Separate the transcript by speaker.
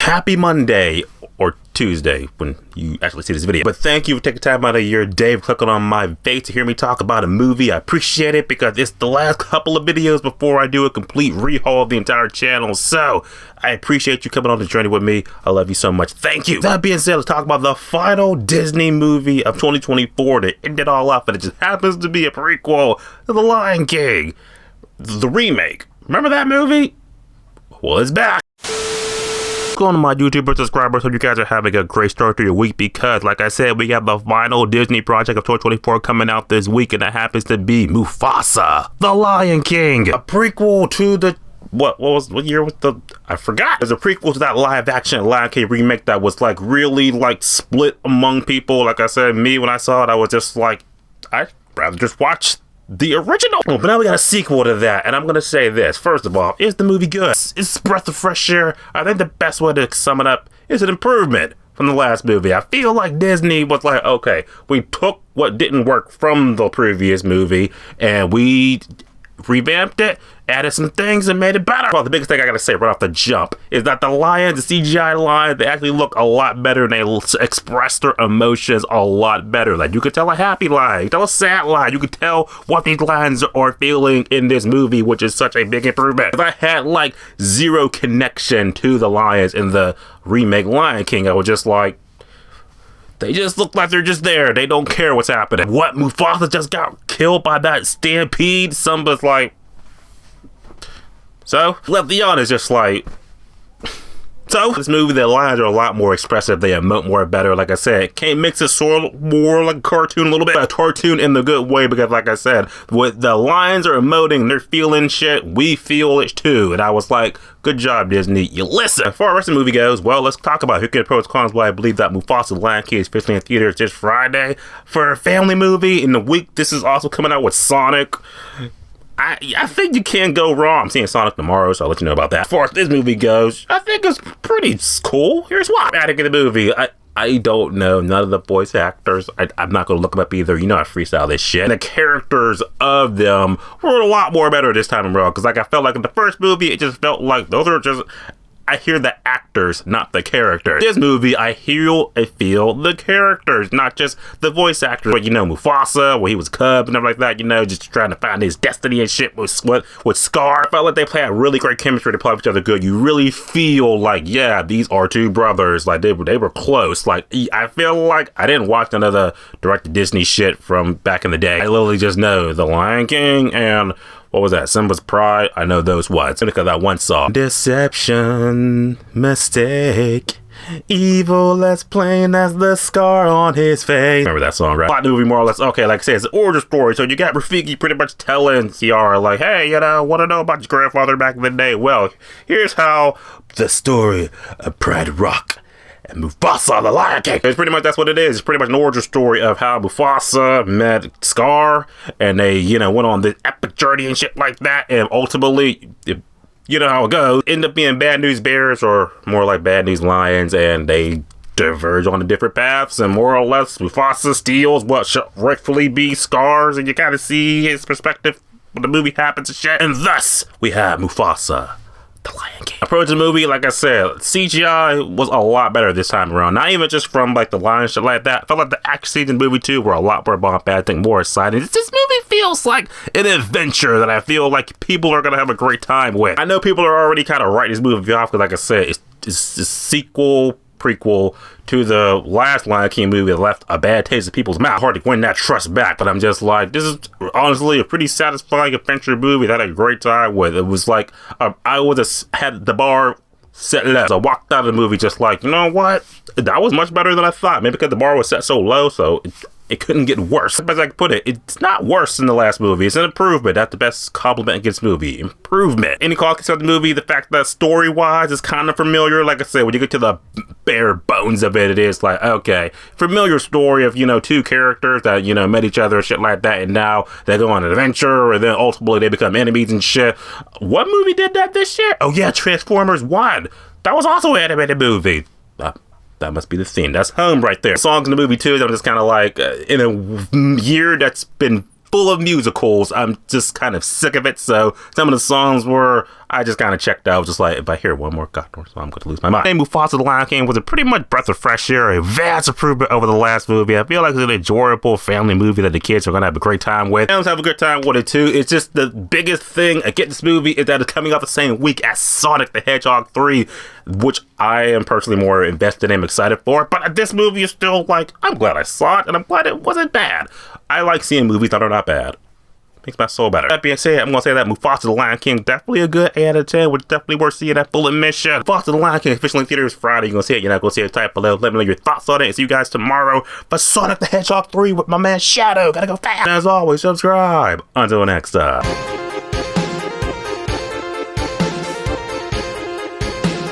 Speaker 1: Happy Monday or Tuesday when you actually see this video. But thank you for taking time out of your day, clicking on my face to hear me talk about a movie. I appreciate it because it's the last couple of videos before I do a complete rehaul of the entire channel. So I appreciate you coming on the journey with me. I love you so much. Thank you. That being said, let's talk about the final Disney movie of 2024 to end it all up. And it just happens to be a prequel to The Lion King, the remake. Remember that movie? Well, it's back. Going to my YouTuber subscribers, hope you guys are having a great start to your week because, like I said, we have the final Disney project of 2024 coming out this week, and that happens to be Mufasa The Lion King, a prequel to the what year was the, I forgot. There's a prequel to that live action Lion King remake that was like really like split among people. Like I said, me when I saw it, I was just like, I'd rather just watch the original. But now we got a sequel to that, and I'm gonna say this. First of all, is the movie good? It's a breath of fresh air. I think the best way to sum it up is an improvement from the last movie. I feel like Disney was like, okay, we took what didn't work from the previous movie and we revamped it, added some things, and made it better. Well, the biggest thing I gotta say right off the jump is that the lions, the CGI lions, they actually look a lot better and they express their emotions a lot better. Like, you could tell a happy lion, you could tell a sad lion, you could tell what these lions are feeling in this movie, which is such a big improvement. If I had like zero connection to the lions in the remake Lion King, I was just like, they just look like they're just there. They don't care what's happening. What? Mufasa just got killed by that stampede? Simba's like, so? Let the honest just like, so? This movie, the lions are a lot more expressive. They emote more better. Like I said, can't mix it sort of more like a cartoon a little bit. A cartoon in the good way because, like I said, with the lions are emoting, they're feeling shit. We feel it too. And I was like, good job, Disney. You listen. As far as the rest of the movie goes, well, let's talk about who can pros and cons. Why I believe that Mufasa The Lion King is officially in theaters this Friday. For a family movie in the week, this is also coming out with Sonic. I think you can't go wrong. I'm seeing Sonic tomorrow, so I'll let you know about that. As far as this movie goes, I think it's pretty cool. Here's why. Adding in the movie, I don't know none of the voice actors. I'm not going to look them up either. You know I freestyle this shit. And the characters of them were a lot more better this time around. Because like I felt like in the first movie, it just felt like those are just... I hear the actors, not the characters. This movie, I feel the characters, not just the voice actors. But you know, Mufasa, when he was cub and stuff like that, you know, just trying to find his destiny and shit with Scar. I felt like they played a really great chemistry. They played each other good. You really feel like, yeah, these are two brothers. Like they were close. Like I feel like I didn't watch none of the direct Disney shit from back in the day. I literally just know The Lion King and what was that? Simba's Pride? I know those ones. Because that one song. Deception, mistake, evil as plain as the scar on his face. Remember that song, right? Plot movie, more or less. Okay, like I said, it's an origin story. So you got Rafiki pretty much telling Kiara, like, hey, you know, want to know about your grandfather back in the day? Well, here's how the story of Pride Rock and Mufasa The Lion King. It's pretty much, that's what it is. It's pretty much an origin story of how Mufasa met Scar and they, you know, went on this epic journey and shit like that. And ultimately, you know how it goes, end up being bad news bears or more like bad news lions, and they diverge on the different paths, and more or less Mufasa steals what should rightfully be Scar's, and you kind of see his perspective when the movie happens and shit. And thus, we have Mufasa The Lion King. Approach the movie, like I said, CGI was a lot better this time around. Not even just from like the lion shit like that. I felt like the action scenes in the movie too were a lot more bombastic, more exciting. This movie feels like an adventure that I feel like people are gonna have a great time with. I know people are already kind of writing this movie off because, like I said, it's a sequel, prequel to the last Lion King movie that left a bad taste in people's mouth. Hard to win that trust back, but I'm just like, this is honestly a pretty satisfying adventure movie that I had a great time with. It was like, I would have had the bar set low. So I walked out of the movie just like, you know what? That was much better than I thought. Maybe because the bar was set so low, so it couldn't get worse. As I can put it, it's not worse than the last movie. It's an improvement. That's the best compliment against movie. Improvement. Any qualities of the movie, the fact that story-wise is kind of familiar. Like I said, when you get to the bare bones of it, it is like, okay, familiar story of, you know, two characters that, you know, met each other and shit like that, and now they go on an adventure, and then ultimately they become enemies and shit. What movie did that this year? Oh yeah, Transformers 1. That was also an animated movie. That must be the theme. That's home right there. Songs in the movie too, I'm just kind of like, in a year that's been full of musicals. I'm just kind of sick of it. So some of the songs were, I just kind of checked out. Just like, if I hear one more goddamn song, I'm going to lose my mind. Mufasa The Lion King was a pretty much breath of fresh air, a vast improvement over the last movie. I feel like it's an enjoyable family movie that the kids are going to have a great time with. Parents have a good time with it too. It's just the biggest thing against this movie is that it's coming out the same week as Sonic the Hedgehog 3, which I am personally more invested and excited for. But this movie is still like, I'm glad I saw it, and I'm glad it wasn't bad. I like seeing movies that are not bad. Makes my soul better. That being said, I'm gonna say that Mufasa The Lion King definitely a good 8 out of 10, which definitely worth seeing that full admission. Mufasa The Lion King officially in theaters Friday. You're gonna see it, you're not gonna see it, type below. Let me know your thoughts on it, and see you guys tomorrow for Sonic the Hedgehog 3 with my man Shadow. Gotta go fast. And as always, subscribe. Until next time.